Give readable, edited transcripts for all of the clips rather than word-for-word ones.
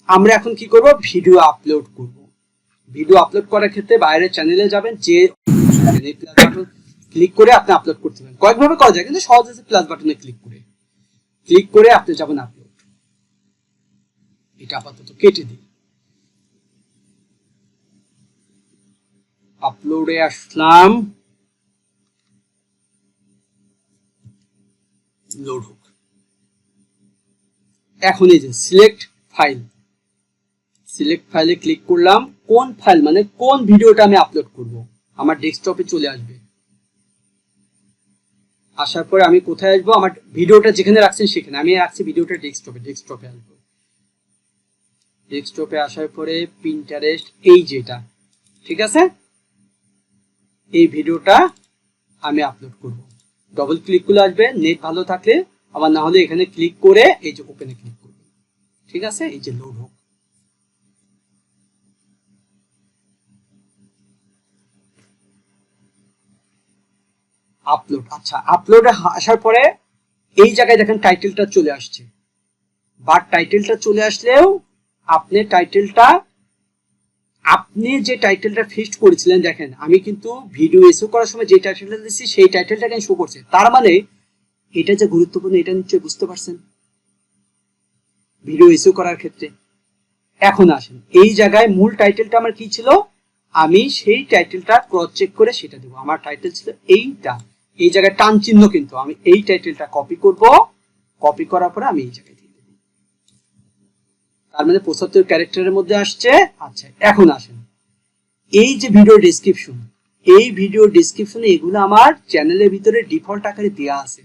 আমরা এখন কি করব, ভিডিও আপলোড করব। ভিডিও আপলোড করার ক্ষেত্রে বাইরের চ্যানেলে যাবেন, যে প্লাস বাটন ক্লিক করে আপনি আপলোড করতে পারেন। কয়েকভাবে করা যায়, কিন্তু সহজ আছে প্লাস বাটনে ক্লিক করে আপনি যাবেন আপলোড। এটা আপাতত কেটে দিই, আপলোডে আসলাম, লোড হোক। এখন এই যে সিলেক্ট ফাইলে ক্লিক করলাম। কোন ফাইল মানে কোন ভিডিওটা আমি আপলোড করব, আমার ডেস্কটপে চলে আসবে। আসার পরে আমি কোথায় আসবো, আমার ভিডিওটা যেখানে রাখছেন সেখানে। আমি রাখছি ভিডিওটা ডেস্কটপে আসবো। ডেস্কটপে আসার পরে পিন্টারেস্ট, এই যেটা, ঠিক আছে, এই ভিডিওটা আমি আপলোড করব। ডবল ক্লিক করলে আসবে, নেট ভালো থাকলে, আবার না হলে এখানে ক্লিক করে এই যে ওপেনে ক্লিক করবে। ঠিক আছে, এই যে লোড হোক। আপলোড, আচ্ছা, আপলোডে আসার পরে এই জায়গায় দেখেন টাইটেলটা চলে আসছে। বাট টাইটেলটা চলে আসলেও আপনি যে টাইটেলটা ফিক্সড করেছিলেন, দেখেন আমি কিন্তু ভিডিও এসও করার সময় যে টাইটেলটা দিচ্ছি সেই টাইটেলটাকে শো করছে। তার মানে এটা যে গুরুত্বপূর্ণ, এটা নিশ্চয়ই বুঝতে পারছেন ভিডিও এসও করার ক্ষেত্রে। এখন আসেন, এই জায়গায় মূল টাইটেলটা আমার কি ছিল, আমি সেই টাইটেলটা ক্রস চেক করে সেটা দেবো। আমার টাইটেল ছিল এইটা, এই জায়গায় টান চিহ্ন, কিন্তু আমি এই টাইটেলটা কপি করব। কপি করার পরে আমি এই জায়গায় দিয়ে দেবো। তার মানে 75 ক্যারেক্টারের মধ্যে আসছে। আচ্ছা, এখন আসেন, এই যে ভিডিও ডেসক্রিপশনে এগুলো আমার চ্যানেলের ভিতরে ডিফল্ট আকারে দেওয়া আছে,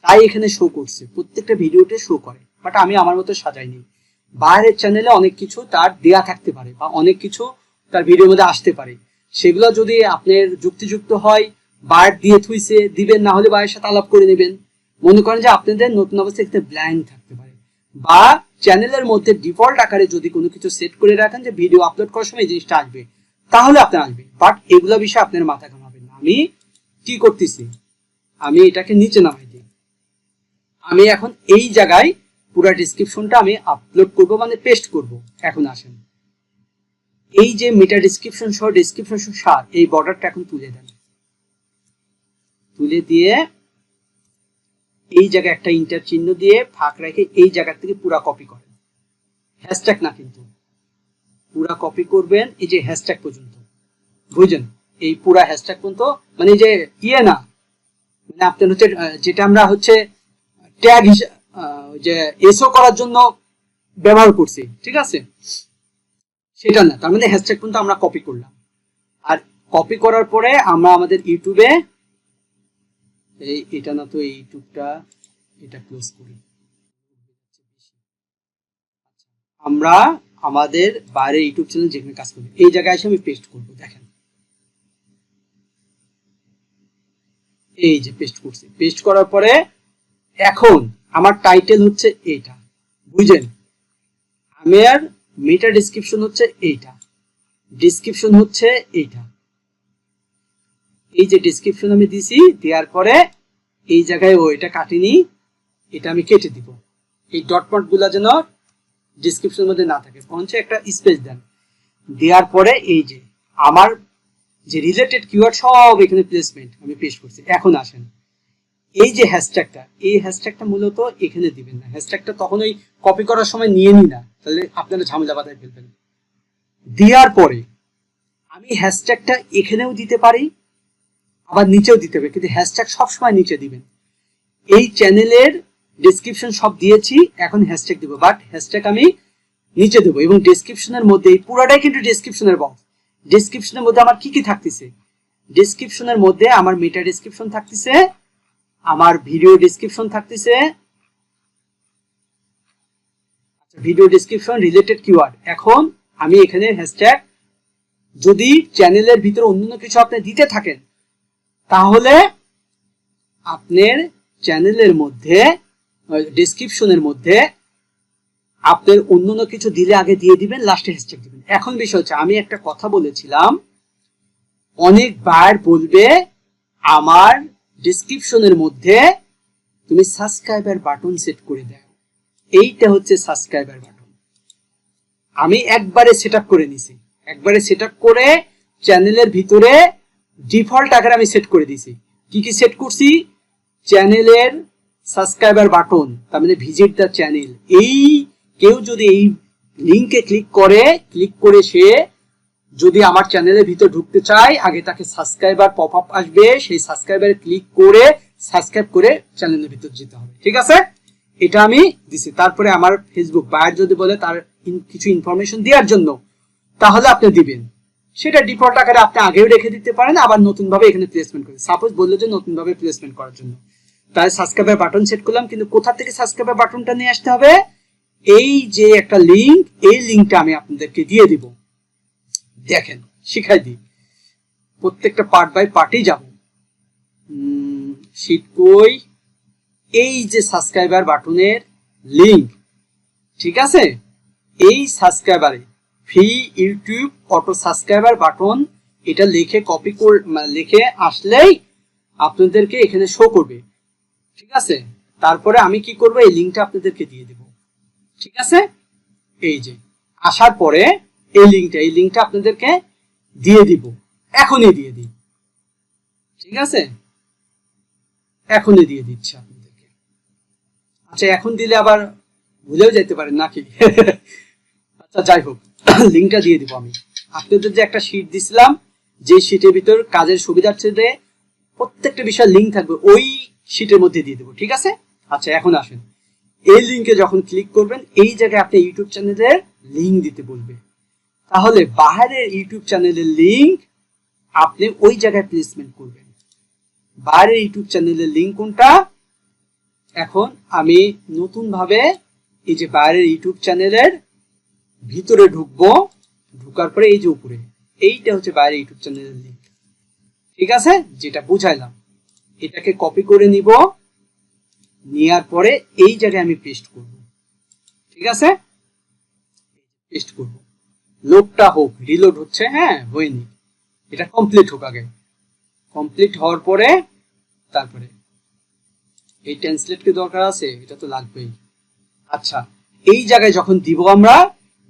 তাই এখানে শো করছে, প্রত্যেকটা ভিডিওতে শো করে। বাট আমি আমার মতো সাজাইনি। বাইরের চ্যানেলে অনেক কিছু তার দেয়া থাকতে পারে, বা অনেক কিছু তার ভিডিওর মধ্যে আসতে পারে। সেগুলো যদি আপনার যুক্তিযুক্ত হয়, বার দিয়ে থুইছে দিবেন, না হলে বাইরের সাথে আলাপ করে নেবেন। মনে করেন যে আপনাদের নতুন অবস্থায় একটা ব্ল্যাঙ্ক থাকতে পারে, বা চ্যানেলের মধ্যে ডিফল্ট আকারে যদি কোনো কিছু সেট করে রাখেন যে ভিডিও আপলোড করার সময় এই জিনিসটা আসবে, তাহলে আপনার আসবে। বাট এগুলো বিষয়ে আপনার মাথা ঘামাবেন না। আমি কি করতেছি, আমি এটাকে নিচে নামাই দিই। আমি এখন এই জায়গায় পুরো ডেসক্রিপশনটা আমি আপলোড করব, মানে পেস্ট করব। এখন আসেন, এই যে মেটা ডেসক্রিপশন সহ সার, এই বর্ডারটা এখন তুলে দেন। তুলে দিয়ে এই জায়গায় একটা ইন্টার চিহ্ন দিয়ে ফাঁক রেখে এই জায়গা থেকে পুরা কপি করেন। হ্যাশট্যাগ না, কিন্তু পুরা কপি করবেন এই যে হ্যাশট্যাগ পর্যন্ত, বুঝছেন? এই পুরা হ্যাশট্যাগ পর্যন্ত, মানে যে ইয়ে না, মানে আপনার হচ্ছে যেটা আমরা হচ্ছে ট্যাগ যে এসও করার জন্য ব্যবহার করছি, ঠিক আছে, সেটা না। তার মানে হ্যাশট্যাগ পর্যন্ত আমরা কপি করলাম। আর কপি করার পরে আমরা আমাদের ইউটিউবে, এটা না তো, ইউটিউবটা এটা ক্লোজ করি। আমরা আমাদের বাইরে ইউটিউব চ্যানেল যেখানে কাজ করি, এই জায়গায় এসে আমি পেস্ট করব। দেখেন, এই যে পেস্ট করছি। পেস্ট করার পরে এখন আমার টাইটেল হচ্ছে এইটা, বুঝলেন? আমার মেটা ডেসক্রিপশন হচ্ছে এইটা, ডেসক্রিপশন হচ্ছে এইটা। এই যে ডেসক্রিপশন আমি দিছি, দেওয়ার পরে এই জায়গায় এটা কাটিনি, এটা আমি কেটে দিব। এই ডট পট গুলা যেন ডেসক্রিপশনের মধ্যে না থাকে, বরঞ্চ একটা স্পেস দেন। দেওয়ার পরে এই যে আমার যে রিলেটেড কিওয়ার্ড সব এখানে প্লেসমেন্ট আমি পেস্ট করছি। এখন আসেন, এই যে হ্যাশট্যাগটা, এই হ্যাশট্যাগটা মূলত এখানে দিবেন না। হ্যাশট্যাগটা তখন ওই কপি করার সময় নিয়ে নি না, তাহলে আপনারা ঝামেলা বাধায় ফেলবেন। দেওয়ার পরে আমি হ্যাশট্যাগটা এখানেও দিতে পারি, আবার নিচেও দিতে হবে, কিন্তু হ্যাশট্যাগ সবসময় নিচে দিবেন। এই চ্যানেলের ডেসক্রিপশন সব দিয়েছি, এখন হ্যাশট্যাগ দিব, বাট হ্যাশট্যাগ আমি নিচে দেবো। এবং ডেসক্রিপশনের মধ্যে এই পুরাটাই কিন্তু ডেসক্রিপশনের বক্স। ডেসক্রিপশনের মধ্যে আমার কি কি থাকতেছে, ডেসক্রিপশনের মধ্যে আমার মেটা ডেসক্রিপশন থাকতেছে, আমার ভিডিও ডেসক্রিপশন থাকতেছে, ভিডিও ডেসক্রিপশন, রিলেটেড কিওয়ার্ড। এখন আমি এখানে হ্যাশট্যাগ, যদি চ্যানেলের ভিতরে অন্য কিছু আপনি দিতে থাকেন, তাহলে আপনার চ্যানেলের মধ্যে ডেসক্রিপশনের মধ্যে আপনার অন্য কিছু দিলে আগে দিয়ে দিবেন, লাস্টে হ্যাশট্যাগ দিবেন। এখন বিষয় হচ্ছে, আমি একটা কথা বলেছিলাম, অনেকবার বলবে আমার ডেসক্রিপশনের মধ্যে তুমি সাবস্ক্রাইবার বাটন সেট করে দাও। এইটা হচ্ছে সাবস্ক্রাইবার বাটন। আমি একবারে সেটআপ করে নিছি, একবারে সেটআপ করে চ্যানেলের ভিতরে ডিফল্ট আকারে আমি সেট করে দিয়েছি। কি কি সেট করছি? চ্যানেলের সাবস্ক্রাইবার বাটন, তার মানে ভিজিট দ্য চ্যানেল, এই কেউ যদি এই লিংকে ক্লিক করে সে যদি আমার চ্যানেলের ভিতর ঢুকতে চায়, আগে তাকে সাবস্ক্রাইবার পপ আপ আসবে, সেই সাবস্ক্রাইবারে ক্লিক করে সাবস্ক্রাইব করে চ্যানেলের ভিতর যেতে হবে। ঠিক আছে, এটা আমি দিছি। তারপরে আমার ফেসবুক বায়ার যদি বলে তার কিছু ইনফরমেশন দেওয়ার জন্য, তাহলে আপনি দিবেন। সেটা ডিফল্ট আকারে আপনি আগেও রেখে দিতে পারেন, আবার নতুন ভাবে এখানে প্লেসমেন্ট করে, সাপোজ বললো যে নতুন ভাবে প্লেসমেন্ট করার জন্য, তাই সাবস্ক্রাইবার বাটন সেট করলাম। কিন্তু কোথা থেকে সাবস্ক্রাইবার বাটনটা নিয়ে আসতে হবে? এই যে একটা লিংক, এই লিংকটা আমি আপনাদেরকে দিয়ে দিব। দেখেন, শিখাই দিই, প্রত্যেকটা পার্ট বাই পার্টই যাব। শীট কই, এই যে সাবস্ক্রাইবার বাটনের লিংক, ঠিক আছে, এই সাবস্ক্রাইবারে free YouTube auto subscriber button, এটা লিখে কপি করে লিখে আসলেই আপনাদেরকে এখানে শো করবে। ঠিক আছে, তারপরে আমি কি করব, এই লিংকটা আপনাদেরকে দিয়ে দেব। ঠিক আছে, এই যে আসার পরে এই লিংকটা আপনাদেরকে দিয়ে দিব, এখনই দিয়ে দিই। ঠিক আছে, এখনই দিয়ে দিচ্ছি আপনাদেরকে। আচ্ছা, এখন দিলে আবার ভুলেও যেতে পারেন নাকি? আচ্ছা, যাই হোক, লিংকটা দিয়ে দিব আমি আপনাদের। যে একটা শীট দিছিলাম, যে শীটের ভিতর কাজের সুবিধার্থে প্রত্যেকটা বিষয় লিংক থাকবে, ওই শীটের মধ্যে দিয়ে দেবো। ঠিক আছে, আচ্ছা এখন আসেন, এই লিংকে যখন ক্লিক করবেন, এই জায়গায় আপনি ইউটিউব চ্যানেলের লিংক দিতে বলবে। তাহলে বাইরের ইউটিউব চ্যানেলের লিংক আপনি ওই জায়গায় প্লেসমেন্ট করবেন। বাইরের ইউটিউব চ্যানেলের লিংক কোনটা? এখন আমি নতুন ভাবে এই যে বাইরের ইউটিউব চ্যানেলের ভিতরে ঢুকবো, ঢুকার পরে এই যে উপরে, এইটা হচ্ছে বাইরের ইউটিউব চ্যানেলের লিংক। ঠিক আছে, যেটা বুঝাইলাম, এটাকে কপি করে নিব, নেওয়ার পরে এই জায়গায় আমি পেস্ট করব। ঠিক আছে, পেস্ট করব। লোডটা হোক, রিলোড হচ্ছে, হ্যাঁ হয়নি, এটা কমপ্লিট হোক আগে। কমপ্লিট হওয়ার পরে তারপরে এই ট্রান্সলেট কি দরকার আছে, এটা তো লাগবেই। আচ্ছা, এই জায়গায় যখন দিব আমরা,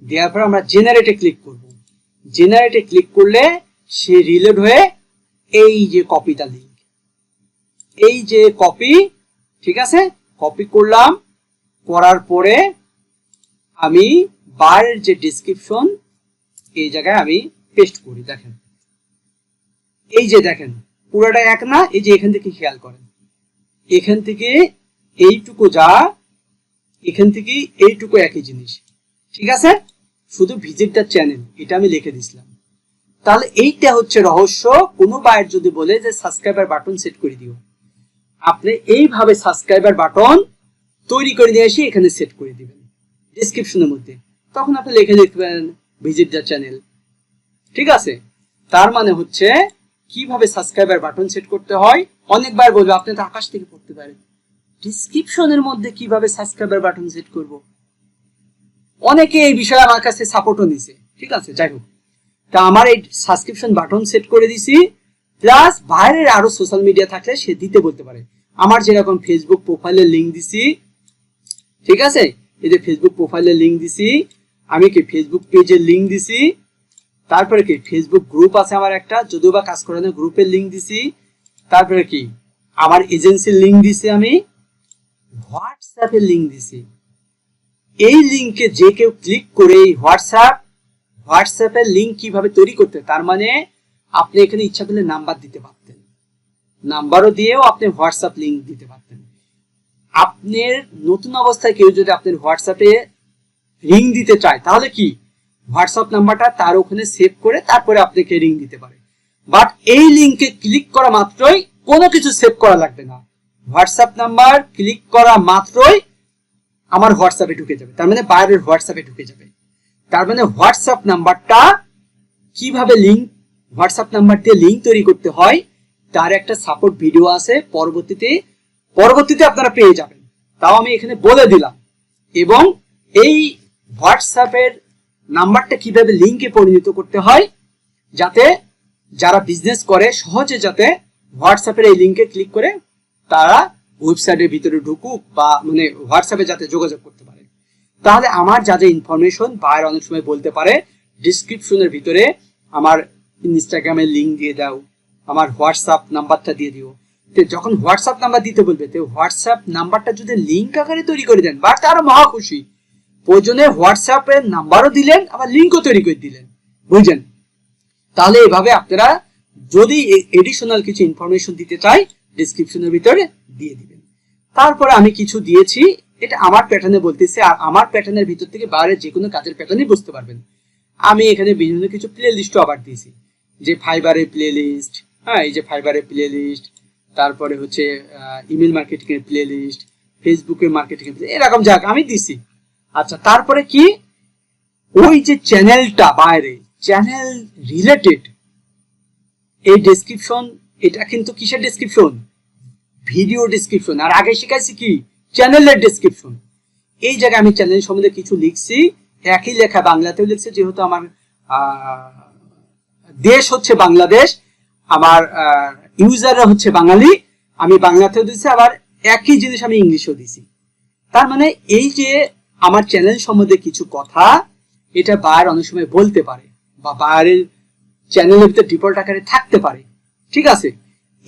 দেওয়ার পর আমরা জেনারেটে ক্লিক করব। জেনারেটে ক্লিক করলে সে রিলোড হয়ে এই যে কপিটা লিংক, এই যে কপি, ঠিক আছে, কপি করলাম, করার পরে আমি বারের যে ডেসক্রিপশন, এই জায়গায় আমি পেস্ট করি। দেখেন, এই যে দেখেন পুরোটা এক না, এই যে এখান থেকে খেয়াল করেন, এখান থেকে এইটুকু যা, এখান থেকে এইটুকু একই জিনিস। ঠিক আছে, শুধু ভিজিট দ্য চ্যানেল এটা আমি লিখে দিছিলাম। তাহলে এইটা হচ্ছে রহস্য। কোনো বায়ার যদি বলে যে সাবস্ক্রাইবার বাটন সেট করে দিও, আপনি এইভাবে সাবস্ক্রাইবার বাটন তৈরি করে নিয়ে এসে এখানে সেট করে দিবেন ডেসক্রিপশনের মধ্যে। তখন আপনি লিখে দিবেন ভিজিট দ্য চ্যানেল। ঠিক আছে, তার মানে হচ্ছে কিভাবে সাবস্ক্রাইবার বাটন সেট করতে হয়। অনেকবার বলবো, আপনি তো আকাশ থেকে পড়তে পারেন, ডেসক্রিপশনের মধ্যে কিভাবে সাবস্ক্রাইবার বাটন সেট করব। অনেকে এই বিষয়ে আমার কাছে সাপোর্টও নিছে। ঠিক আছে, যাই হোক, তা আমার এই সাবস্ক্রিপশন বাটন সেট করে দিছি, প্লাস বাইরের আরো সোশ্যাল মিডিয়া থাকলে সে দিতে বলতে পারে। আমার যেরকম ফেসবুক প্রোফাইলের লিংক দিছি, ঠিক আছে, এই যে ফেসবুক প্রোফাইলের লিংক দিছি, আমি কি ফেসবুক পেজের লিংক দিছি, তারপরে কি ফেসবুক গ্রুপ আছে আমার একটা, যদিও বা কাজ করানোর গ্রুপের লিংক দিছি, তারপরে কি আমার এজেন্সির লিংক দিছি, আমি হোয়াটসঅ্যাপের লিংক দিছি। এই লিংকে যে কেউ ক্লিক করে এই হোয়াটসঅ্যাপের লিংক কিভাবে তৈরি করতে, তার মানে আপনি এখানে ইচ্ছা করলে নাম্বার দিতে পারতেন, নাম্বারও দিয়েও আপনি হোয়াটসঅ্যাপ লিংক দিতে পারতেন। আপনার নতুন অবস্থায় কেউ যদি আপনার হোয়াটসঅ্যাপে রিং দিতে চায়, তাহলে কি হোয়াটসঅ্যাপ নাম্বারটা তার ওখানে সেভ করে তারপরে আপনাকে রিং দিতে পারে। বাট এই লিংকে ক্লিক করা মাত্রই কোনো কিছু সেভ করা লাগবে না, হোয়াটসঅ্যাপ নাম্বার ক্লিক করা মাত্রই আমার হোয়াটসঅ্যাপে ঢুকে যাবে, তার মানে বাইরের হোয়াটসঅ্যাপে ঢুকে যাবে। তার মানে হোয়াটসঅ্যাপ নাম্বারটা কিভাবে লিংক, হোয়াটসঅ্যাপ নাম্বার দিয়ে লিংক তৈরি করতে হয় তার একটা সাপোর্ট ভিডিও আছে, পরবর্তীতে আপনারা পেয়ে যাবেন, তাও আমি এখানে বলে দিলাম। এবং এই হোয়াটসঅ্যাপের নাম্বারটা কিভাবে লিংকে পরিণত করতে হয়, যাতে যারা বিজনেস করে সহজে যাতে হোয়াটসঅ্যাপের এই লিংকে ক্লিক করে তারা ওয়েবসাইটের ভিতরে ঢুকুক, বা মানে হোয়াটসঅ্যাপে যাতে যোগাযোগ করতে পারে। তাহলে আমার যা যা ইনফরমেশন বায়ার অনেক সময় বলতে পারে ডিসক্রিপশনের ভিতরে আমার ইনস্টাগ্রামের লিঙ্ক দিয়ে দাও, আমার হোয়াটসঅ্যাপ নাম্বারটা দিয়ে দিও। তো যখন হোয়াটসঅ্যাপ নাম্বার দিতে বলবে, তো হোয়াটসঅ্যাপ নাম্বারটা যদি লিঙ্ক আকারে তৈরি করে দেন বা তারও মহা খুশি, প্রয়োজনে হোয়াটসঅ্যাপের নাম্বারও দিলেন, আবার লিঙ্কও তৈরি করে দিলেন, বুঝলেন? তাহলে এভাবে আপনারা যদি এডিশনাল কিছু ইনফরমেশন দিতে চাই ডেসক্রিপশনের ভিতরে দিয়ে দিবেন। তারপরে আমি কিছু দিয়েছি, এটা আমার প্যাটার্নে বলতেছি, আর আমার প্যাটার্নের ভিতর থেকে বাইরে যে কোনো কাজের প্যাটার্নই বুঝতে পারবেন। আমি এখানে বিভিন্ন কিছু প্লে লিস্টও আবার দিয়েছি, যে ফাইবারের প্লে লিস্ট, হ্যাঁ এই যে ফাইবারের প্লে লিস্ট, তারপরে হচ্ছে ইমেল মার্কেটিং এর প্লে লিস্ট, ফেসবুকের মার্কেটিং এর এরকম যাক আমি দিছি। আচ্ছা, তারপরে কি ওই যে চ্যানেলটা বাইরে চ্যানেল রিলেটেড এই ডেসক্রিপশন, এটা কিন্তু কিসের ডেসক্রিপশন? Video description. আর আগে শিখাইছি কি চ্যানেলের ডেসক্রিপশন। এই জায়গায় আমি চ্যানেল সম্বন্ধে কিছু লিখছি, একই লেখা বাংলাতেও লিখছি, যেহেতু আমার দেশ হচ্ছে বাংলাদেশ, আমার ইউজাররা হচ্ছে বাঙালি, আমি বাংলাতেও দিচ্ছি, আবার একই জিনিস আমি ইংলিশেও দিছি। তার মানে এই যে আমার চ্যানেল সম্বন্ধে কিছু কথা, এটা বায়ার অনেক সময় বলতে পারে বা বায়ারের চ্যানেলের ভিতরে ডিফল্ট আকারে থাকতে পারে, ঠিক আছে?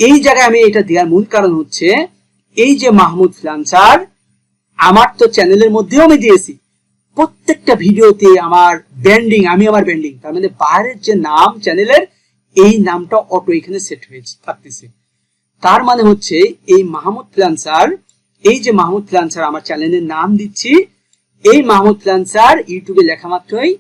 এই জায়গায় আমি এটা দেওয়ার মূল কারণ হচ্ছে এই যে মাহমুদ ফ্রিল্যান্সার, আমার তো চ্যানেলের মধ্যেও আমি দিয়েছি প্রত্যেকটা ভিডিওতে আমার ব্র্যান্ডিং, আমি আমার ব্র্যান্ডিং, তার মানে বায়ারের যে নাম চ্যানেলের, এই নামটা অটো এখানে সেট হয়ে থাকতেছে। তার মানে হচ্ছে এই মাহমুদ ফ্রিল্যান্সার, এই যে মাহমুদ ফ্রিল্যান্সার আমার চ্যানেলের নাম দিচ্ছি, এই মাহমুদ ফ্রিল্যান্সার ইউটিউবে লেখা মাত্রই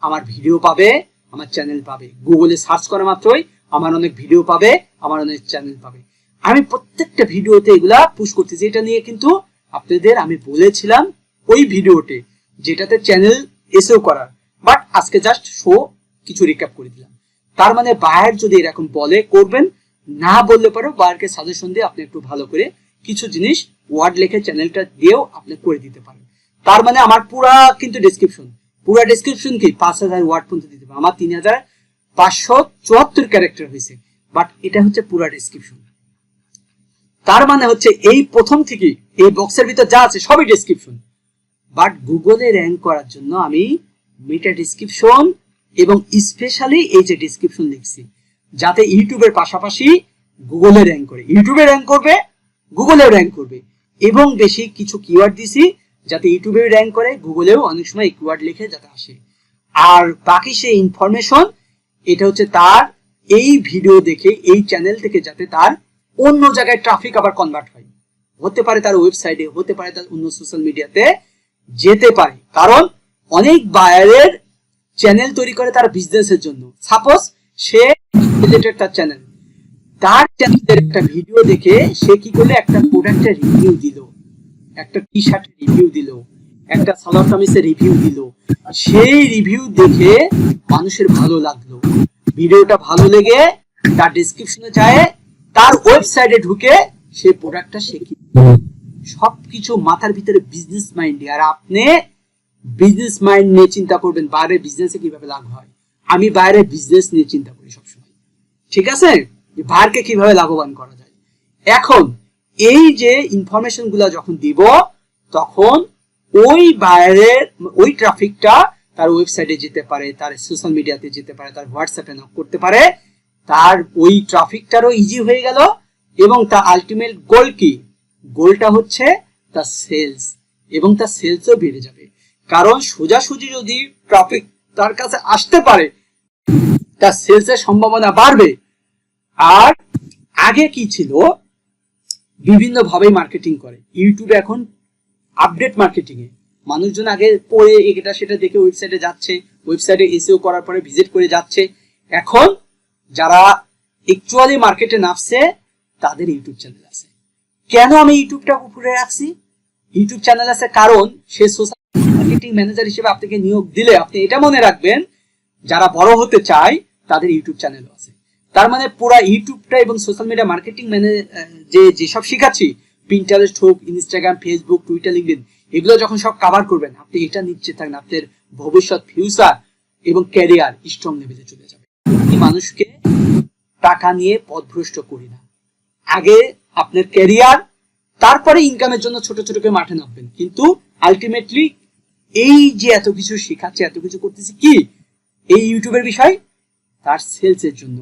আমার ভিডিও পাবে, আমার চ্যানেল পাবে। গুগলে সার্চ করা মাত্রই আমার অনেক ভিডিও পাবে, আমার অনেক চ্যানেল পাবে। আমি প্রত্যেকটা ভিডিওতে এগুলা পুশ করতেছি। এটা নিয়ে কিন্তু আপনাদের আমি বলেছিলাম ওই ভিডিওতে, যেটাতে চ্যানেল এসেও করার, বাট আজকে জাস্ট শো কিছু রিক্যাপ করে দিলাম। তার মানে বায়ার যদি এরকম বলে করবেন, না বললে পরেও বায়ারকে সাজেশন দিয়ে আপনি একটু ভালো করে কিছু জিনিস ওয়ার্ড লিখে চ্যানেলটা দিয়েও আপনি করে দিতে পারেন। তার মানে আমার পুরা কিন্তু ডেসক্রিপশন, পুরা ডেসক্রিপশন কি 5000 ওয়ার্ড পর্যন্ত দিতে পারে। আমার 3574 ক্যারেক্টার হয়েছে, বাট এটা হচ্ছে পুরা ডেসক্রিপশন। তার মানে হচ্ছে এই প্রথম থেকে এই বক্সের ভিতর যা আছে সবই ডেসক্রিপশন, বাট গুগলে র্যাঙ্ক করার জন্য আমি মেটা ডেসক্রিপশন এবং স্পেশালি এই যে ডেসক্রিপশন লিখছি, যাতে ইউটিউবের পাশাপাশি গুগলে র্যাঙ্ক করে, ইউটিউবে র্যাঙ্ক করবে, গুগলেও র্যাঙ্ক করবে, এবং বেশি কিছু কিওয়ার্ড দিছি যাতে ইউটিউবেও র্যাঙ্ক করে, গুগলেও অনেক সময় কিওয়ার্ড লিখে যাতে আসে। আর বাকি সেই ইনফরমেশন, এটা হচ্ছে তার এই ভিডিও দেখে এই চ্যানেল থেকে যাতে তার অন্য জায়গায় ট্রাফিক আবার কনভার্ট হয়, হতে পারে তার ওয়েবসাইটে, হতে পারে তার অন্য সোশ্যাল মিডিয়াতে যেতে পারে। কারণ অনেক বায়ারের চ্যানেল তৈরি করে তার বিজনেসের জন্য। সাপোজ সে রিলেটেড তার চ্যানেল, তার চ্যানেলের একটা ভিডিও দেখে সে কি করলে একটা প্রোডাক্টের রিভিউ দিল, একটা টি শার্টের রিভিউ দিল, একটা সালোয়ার কামিজের রিভিউ দিল। সেই রিভিউ দেখে মানুষের ভালো লাগলো, ভিডিওটা ভালো লেগে তার ডেসক্রিপশনে যায়, তার ওয়েবসাইটে ঢুকে সেই প্রোডাক্টটা সে কি, সবকিছু মাথার ভিতরে বিজনেস মাইন্ড। আর আপনি বিজনেস মাইন্ড নিয়ে চিন্তা করবেন বাইরের বিজনেসে কিভাবে লাভ হয়। আমি বাইরের বিজনেস নিয়ে চিন্তা করি সবসময়, ঠিক আছে, বাইরকে কিভাবে লাভবান করা যায়। এখন এই যে ইনফরমেশন গুলা যখন দিব, তখন ওই বাইরের ওই ট্রাফিকটা তার ওয়েবসাইটে যেতে পারে, তার সোশ্যাল মিডিয়াতে যেতে পারে, তার হোয়াটসঅ্যাপে নক করতে পারে, তার ওই ট্রাফিকটারও ইজি হয়ে গেল, এবং তার আলটিমেট গোল কি, গোলটা হচ্ছে তার সেলস, এবং তার সেলসও বেড়ে যাবে। কারণ সোজাসুজি যদি ট্রাফিক তার কাছে আসতে পারে, তার সেলসের সম্ভাবনা বাড়বে। আর আগে কি ছিল, বিভিন্ন ভাবে মার্কেটিং করে, ইউটিউবে এখন আপডেট মার্কেটিং এ মানুষজন আগে পড়ে এটা সেটা দেখে ওয়েবসাইটে যাচ্ছে, ওয়েবসাইটে এসইও করার পরে ভিজিট করে যাচ্ছে। এখন যারা অ্যাকচুয়ালি মার্কেটে নামছে তাদের ইউটিউব চ্যানেল আছে। কেন আমি ইউটিউবটা উপরে রাখছি? ইউটিউব চ্যানেল আছে কারণ সে সোশ্যাল মার্কেটিং ম্যানেজার হিসেবে আপনাকে নিয়োগ দিলে আপনি এটা মনে রাখবেন, যারা বড় হতে চায় তাদের ইউটিউব চ্যানেলও আছে। তার মানে পুরা ইউটিউবটা এবং সোশ্যাল মিডিয়া মার্কেটিং যেসব শিখাচ্ছি, পিন্টারেস্ট হোক, ইনস্টাগ্রাম, ফেসবুক, টুইটার, লিঙ্কডইন, এগুলো যখন সব কভার করবেন, আপনি এটা নিশ্চিত থাকেন আপনার ভবিষ্যৎ ফিউচার এবং ক্যারিয়ার স্ট্রং লেভেলে চলে যাবে। মানুষকে টাকা নিয়ে পথভ্রষ্ট করি না, আগে আপনার ক্যারিয়ার, তারপরে ইনকামের জন্য ছোট ছোট করে মাঠে নামবেন, কিন্তু আলটিমেটলি এই যে এত কিছু শেখাচ্ছে, এত কিছু করতেছি কি এই ইউটিউবের বিষয়, তার সেলসের জন্য।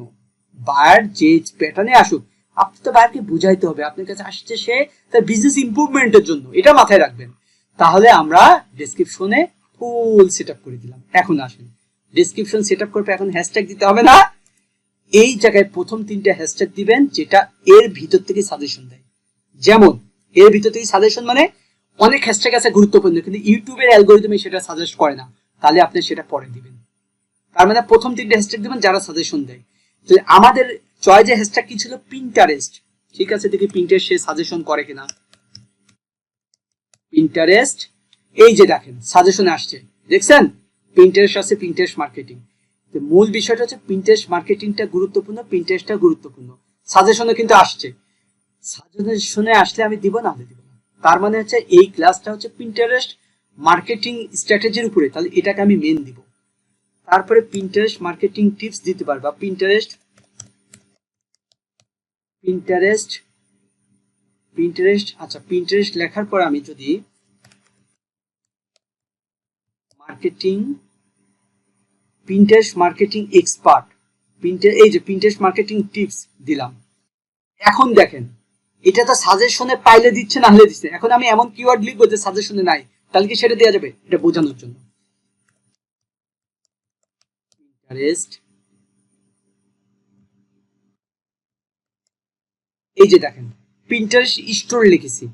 বায়ার যে প্যাটার্নে আসুক, আপনি তো বায়ারকে বুঝাইতে হবে আপনার কাছে আসছে সে তার বিজনেস ইমপ্রুভমেন্টের জন্য, এটা মাথায় রাখবেন। তাহলে আমরা ডেসক্রিপশনে ফুল সেট আপ করে দিলাম। এখন আসেন ডেসক্রিপশন সেট আপ করবে, এখন হ্যাশট্যাগ দিতে হবে না। এই জায়গায় প্রথম 3টা হ্যাশট্যাগ দিবেন যেটা এর ভিতর থেকে সাজেশন দেয়। যেমন এর ভিতর থেকে সাজেশন মানে অনেক হ্যাশট্যাগ আছে গুরুত্বপূর্ণ, কিন্তু ইউটিউবের অ্যালগোরিদমে সেটা সাজেস্ট করে না, তাহলে আপনি সেটা পরে দিবেন। তার মানে প্রথম 3টে হ্যাশট্যাগ দিবেন যারা সাজেশন দেয়। তো আমাদের চয়েজে হ্যাশট্যাগ কি ছিল? পিন্টারেস্ট। ঠিক আছে, দেখি পিন্টারেস্ট সে সাজেশন করে কিনা। পিন্টারেস্ট, এই যে দেখেন সাজেশনে আসছে, দেখছেন পিন্টারেস্ট আছে, পিন্টারেস্ট মার্কেটিং। তো মূল বিষয়টা হচ্ছে পিন্টারেস্ট মার্কেটিংটা গুরুত্বপূর্ণ, পিন্টারেস্টটা গুরুত্বপূর্ণ। সাজেশনে কিন্তু আসছে, সাজেশনে আসলে আমি দিব না, দিব না। তার মানে হচ্ছে এই ক্লাসটা হচ্ছে পিন্টারেস্ট মার্কেটিং স্ট্র্যাটেজির উপরে, তাহলে এটাকে আমি মেন দিব। তারপরে পিন্টারেস্ট মার্কেটিং টিপস দিতে পারবা। পিন্টারেস্ট পিন্টারেস্ট পিন্টারেস্ট আচ্ছা, পিন্টারেস্ট লেখার পর আমি যদি মার্কেটিং, পিন্টারেস্ট মার্কেটিং এক্সপার্ট, এই যে পিন্টারেস্ট মার্কেটিং টিপস দিলাম। এখন দেখেন এটা তো সাজেশনে পাইলে দিচ্ছে, না হলে দিচ্ছে। এখন আমি এমন কিওয়ার্ড লিখবো যে সাজেশনে নাই, তাহলে কি সেটা দেওয়া যাবে? এটা বোঝানোর জন্য। পিন্টারেস্ট, এই যে দেখেন পিন্টারেস্ট স্টোর লিখেছি,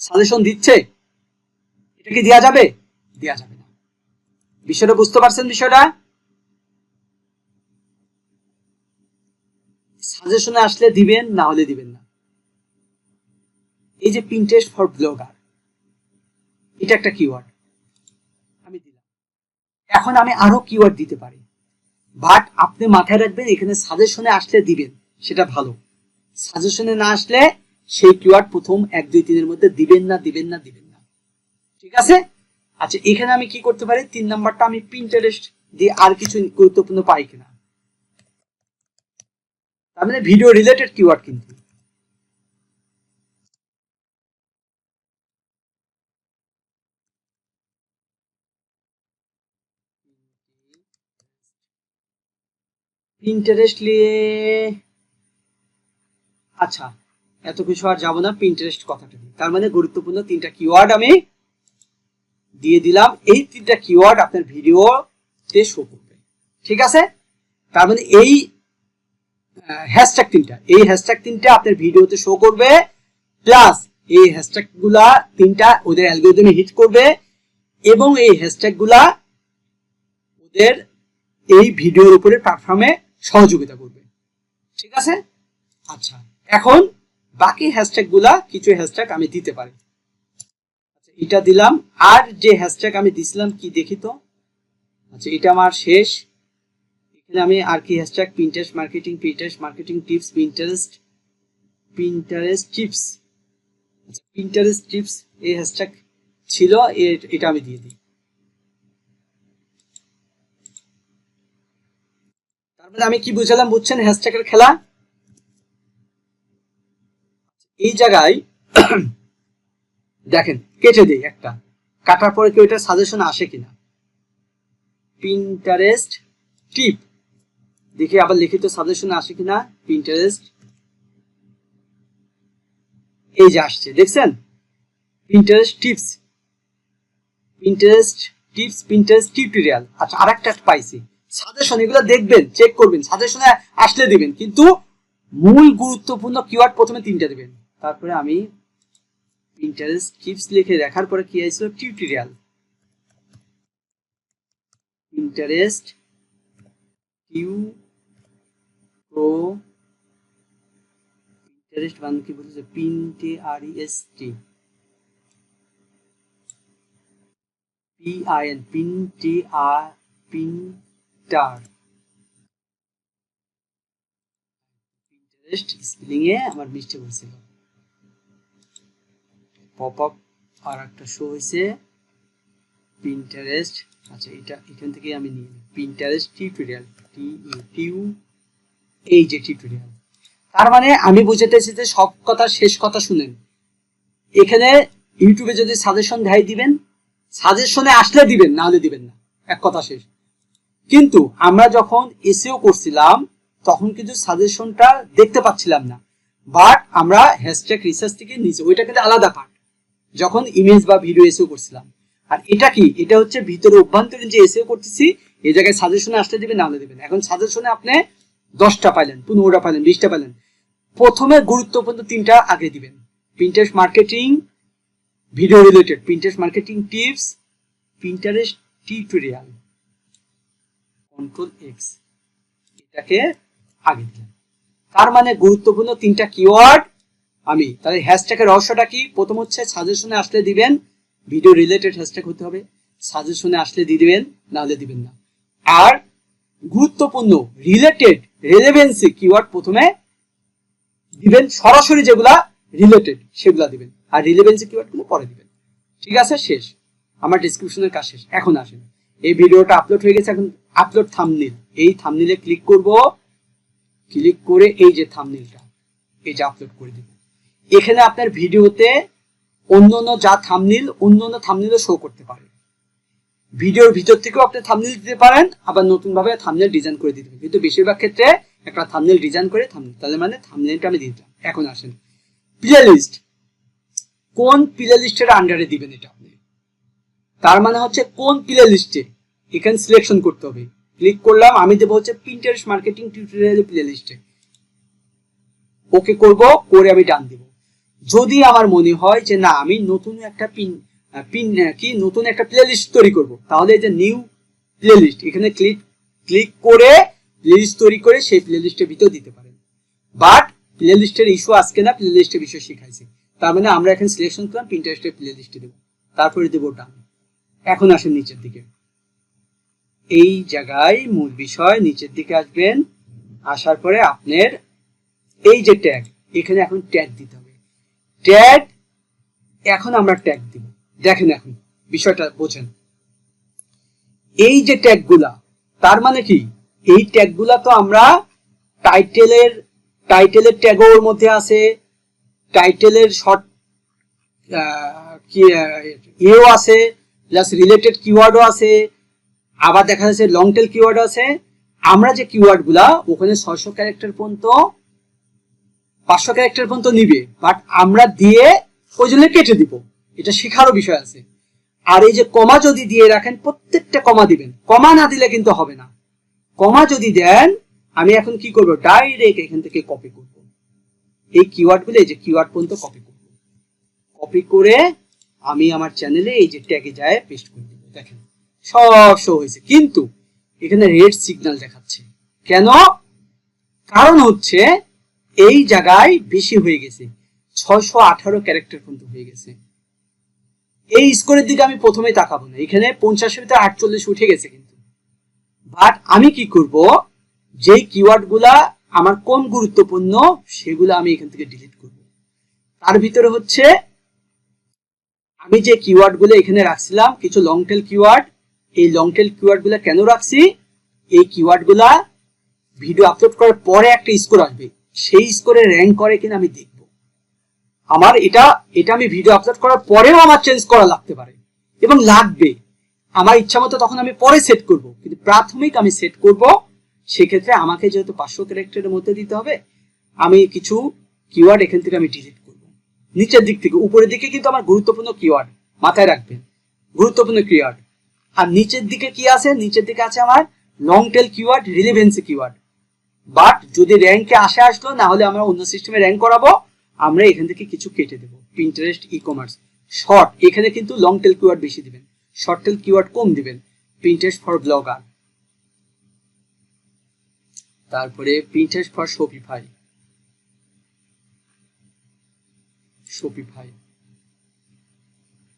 সাজেশন দিচ্ছে, এটা কি দেওয়া যাবে? দেওয়া যাবে না। বিষয়টা বুঝতে পারছেন? বিষয়টা সাজেশনে আসলে দিবেন, না হলে দিবেন না। এই যে পিন্টারেস্ট ফর ব্লগার, এটা একটা কিওয়ার্ড আমি দিলাম। এখন আমি আরো কিওয়ার্ড দিতে পারি, বাট আপনি মাথায় রাখবেন এখানে সাজেশনে আসলে দিবেন, সেটা ভালো। সাজেশনে না আসলে সেই কিওয়ার্ড প্রথম 1 2 3 এর মধ্যে দিবেন না, দিবেন না, দিবেন না। ঠিক আছে? আচ্ছা, এখানে আমি কি করতে পারি? 3 নাম্বারটা আমি পিন্টারেস্ট দিয়ে আর কিছু গুরুত্বপূর্ণ পাই কিনা। তার মানে ভিডিও রিলেটেড কিওয়ার্ড কিন্তু। পিন্টারেস্ট নিয়ে আচ্ছা এত কিছু আর যাবো না, পিন্টারেস্ট কথাটা দিই। তার মানে গুরুত্বপূর্ণ 3টা কিওয়ার্ড আমি দিয়ে দিলাম। এই 3টা কিওয়ার্ড আপনার ভিডিওতে শো করবে। ঠিক আছে? তার মানে এই হ্যাশট্যাগ 3টা, এই হ্যাশট্যাগ 3টা আপনার ভিডিওতে শো করবে, প্লাস এই হ্যাশট্যাগ গুলা 3টা ওদের অ্যালগরিদমে হিট করবে, এবং এই হ্যাশট্যাগ গুলা ওদের এই ভিডিওর উপরে প্ল্যাটফর্মে সহযোগিতা করবে। ঠিক আছে? আচ্ছা, এখন বাকি হ্যাশট্যাগ গুলা, কিছু হ্যাশট্যাগ আমি দিতে পারি। আচ্ছা, এটা দিলাম। আর যে হ্যাশট্যাগ আমি দিছিলাম কি দেখি তো। আচ্ছা, এটা আমার শেষ। এখানে আমি আর কি hashtag, Pinterest marketing tips, Pinterest tips. আচ্ছা, পিন্টারেস্ট টিপস এই হ্যাশট্যাগ ছিল, এটা আমি দিয়ে দিই। তার মানে আমি কি বুঝালাম বুঝছেন হ্যাশট্যাগের খেলা? এই জায়গায় দেখেন কেটে দেই একটা, কাটার পরে কেউ এটা সাজেশন আসে কিনা। পিন্টারেস্ট টিপ, দেখি আবার লিখিত সাজেশন আসে কিনা। পিন্টারেস্ট, এই যে আসছে, দেখছেন পিন্টারেস্ট টিপস, পিন্টারেস্ট টিউটোরিয়াল। আচ্ছা, আরেকটা পাইছি সাজেশন। এগুলো দেখবেন, চেক করবেন, সাজেশনে আসলে দিবেন, কিন্তু মূল গুরুত্বপূর্ণ কিওয়ার্ড প্রথমে 3টা দিবেন। তারপরে আমি পিন্টারেস্ট টিপস লিখে দেখার পরে কি আসলো? টিউটোরিয়াল। পিন্টারেস্ট পিন্টারেস্ট বানান কি বলছে? পিন্টারেস্ট, PIN, পিন্টারেস্ট স্পেলিং এ আমার মিস্টেক হয়েছিল। পপ আপ আর একটা শো হয়েছে পিন্টারেস্ট। আচ্ছা, এটা এখান থেকে আমি নিয়ে নিই। পিন্টারেস্ট টিউটোরিয়াল, এই যে টিউটোরিয়াল। তার মানে আমি বুঝাতেছি যে সব কথা শেষ কথা শুনেন। এখানে ইউটিউবে যদি সাজেশন দেয় দিবেন, সাজেশনে আসলে দিবেন, না হলে দিবেন না, এক কথা শেষ। কিন্তু আমরা যখন এসইও করছিলাম তখন কিন্তু সাজেশনটা দেখতে পাচ্ছিলাম না, বাট আমরা হ্যাশট্যাগ রিসার্চ থেকে নিচে, ওইটা কিন্তু আলাদা পার্ট যখন ইমেজ বা ভিডিও এসইও করছিলাম। আর এটা কি, এটা হচ্ছে ভিতরে অভ্যন্তরীণ যে এসইও করতেছি, এই জায়গায় সাজেশনে আসলে দিবেন, না হলে দিবেন। এখন সাজেশনে আপনি 10টা পাইলেন, 15টা পাইলেন, 20টা পাইলেন, প্রথমে গুরুত্বপূর্ণ 3টা আগে দিবেন। Pinterest marketing video related, Pinterest marketing tips, Pinterest tutorial, control x, এটাকে আগে দিলাম। তার মানে গুরুত্বপূর্ণ 3টা কিওয়ার্ড আমি, তাহলে হ্যাশট্যাগের রহস্যটা কি? প্রথম হচ্ছে সাজেশনে আসলে দিবেন, ভিডিও রিলেটেড হ্যাশট্যাগ হতে হবে, সাজেশনে আসলে দিয়ে দিবেন, না হলে দিবেন না। আর গুরুত্বপূর্ণ রিলেটেড রেলেভেন্সি কিওয়ার্ড প্রথমে দিবেন, সরাসরি যেগুলা রিলেটেড সেগুলা দিবেন, আর রিলেভেন্সি কিওয়ার্ড গুলো পরে দিবেন। ঠিক আছে, শেষ, আমার ডেসক্রিপশনের কাজ শেষ। এখন আসেন, এই ভিডিওটা আপলোড হয়ে গেছে, এখন আপলোড থাম্বনেল, এই থাম্বনেলে ক্লিক করব, ক্লিক করে এই যে থাম্বনেলটা, এই যে আপলোড করে দিব। এখানে আপনার ভিডিওতে অন্যান্য যা থাম্বনেল, অন্যান্য থাম্বনেলও শো করতে পারে। ভিডিওর ভিতর থেকেও আপনি থাম্বনেল দিতে পারেন, আবার নতুন ভাবে থাম্বনেল ডিজাইন করে দিতে পারেন, কিন্তু বেশিরভাগ ক্ষেত্রে একটা থাম্বনেল ডিজাইন করে থাম্বনেল, তাহলে মানে থাম্বনেলটা আমি দিয়ে দিলাম। এখন আসেন প্লে লিস্ট, কোন প্লে লিস্টের আন্ডারে দিবেন এটা আপনি, তার মানে হচ্ছে কোন প্লে লিস্টে, এখানে সিলেকশন করতে হবে। ক্লিক করলাম, আমি দেবো হচ্ছে পিন্টারেস্ট মার্কেটিং টিউটোরিয়াল প্লে লিস্টে, ওকে করব, করে আমি ডান দিব। যদি আমার মনে হয় যে না আমি নতুন একটা নতুন একটা প্লে লিস্ট তৈরি করব, তাহলে এই যে নিউ প্লে লিস্ট, এখানে ক্লিক করে প্লে লিস্ট তৈরি করে সেই প্লে লিস্টের ভিতর দিতে পারেন। বাট প্লে লিস্টের ইস্যু আজকে না, প্লে লিস্টের বিষয় শিখাইছি, তার মানে আমরা এখন সিলেকশন করলাম পিন্টারেস্টের প্লে লিস্টে দেবো, তারপরে দেবো ডান। এখন আসেন নিচের দিকে, এই জায়গায় মূল বিষয়, নিচের দিকে আসবেন, আসার পরে আপনার এই যে ট্যাগ, এখানে এখন ট্যাগ দিতে হবে। ট্যাগ, এখন আমরা ট্যাগ দিব। দেখেন এখন বিষয়টা বোঝেন, এই যে ট্যাগ গুলা, তার মানে কি, এই ট্যাগ গুলা তো আমরা টাইটেলের ট্যাগ ওর মধ্যে আছে, টাইটেলের শর্ট ইয়েও আছে, প্লাস রিলেটেড কিওয়ার্ডও আছে, আবার দেখা যাচ্ছে লং টেল কিওয়ার্ড আছে। আমরা যে কিওয়ার্ড গুলা ওখানে 600 ক্যারেক্টার পর্যন্ত, 500 ক্যারেক্টার পর্যন্ত নিবে, বাট আমরা দিয়ে ওই জন্য কেটে দিব, এটা শেখারও বিষয় আছে। আর এই যে কমা যদি দিয়ে রাখেন, প্রত্যেকটা কমা দিবেন, কমা না দিলে কিন্তু হবে না। কমা যদি দেন, আমি এখন কি করব, ডাইরেক্ট এখান থেকে কপি করব, এই কিওয়ার্ড গুলো, এই যে কিওয়ার্ড পর্যন্ত কপি করব, কপি করে আমি আমার চ্যানেলে এই যে ট্যাগে যায় পেস্ট করে দিব। দেখেন সব শো হয়েছে, কিন্তু এখানে রেড সিগন্যাল দেখাচ্ছে কেন? কারণ হচ্ছে এই জায়গায় বেশি হয়ে গেছে, 618 ক্যারেক্টার পর্যন্ত হয়ে গেছে। এই স্কোরের দিকে আমি প্রথমে তাকাবো না, এখানে 50-এর ভিতরে 48 উঠে গেছে কিন্তু। বাট আমি কি করব, যেই কিওয়ার্ড গুলা আমার কম গুরুত্বপূর্ণ সেগুলো আমি এখান থেকে ডিলিট করব। তার ভিতরে হচ্ছে আমি যে কিওয়ার্ড গুলো এখানে রাখছিলাম, কিছু লং টেল কিওয়ার্ড, এই লং টেল কিওয়ার্ড গুলা কেন রাখছি, এই কিওয়ার্ড গুলা ভিডিও আপলোড করার পরে একটা স্কোর আসবে, সেই স্কোরে র্যাঙ্ক করে কিনা আমি দেখব। আমার এটা আমি ভিডিও আপলোড করার পরেও আমার চেঞ্জ করা লাগতে পারে, এবং লাগবে আমার ইচ্ছা মতো, তখন আমি পরে সেট করব, কিন্তু প্রাথমিক আমি সেট করব। সেক্ষেত্রে আমাকে যেহেতু 500 ক্যারেক্টারের মধ্যে দিতে হবে, আমি কিছু কিওয়ার্ড এখান থেকে আমি ডিলিট করব। নিচের দিক থেকে উপরের দিকে কিন্তু আমার গুরুত্বপূর্ণ কিওয়ার্ড, মাথায় রাখবেন গুরুত্বপূর্ণ কিওয়ার্ড। আর নিচের দিকে কি আছে, নিচের দিকে আছে আমার long tail keyword, relevancy keyword. But যদি র্যাঙ্কে আসলো, না হলে আমরা অন্য সিস্টেমে র্যাঙ্ক করাবো, আমরা এখান থেকে কিছু কেটে দেবো। পিন্টারেস্ট ই কমার্স শর্ট, এখানে কিন্তু লং টেল কিওয়ার্ড বেশি দিবেন, শর্ট টেল কিওয়ার্ড কম দিবেন। পিন্টারেস্ট ফর ব্লগার, তারপরে Pinterest for Shopify,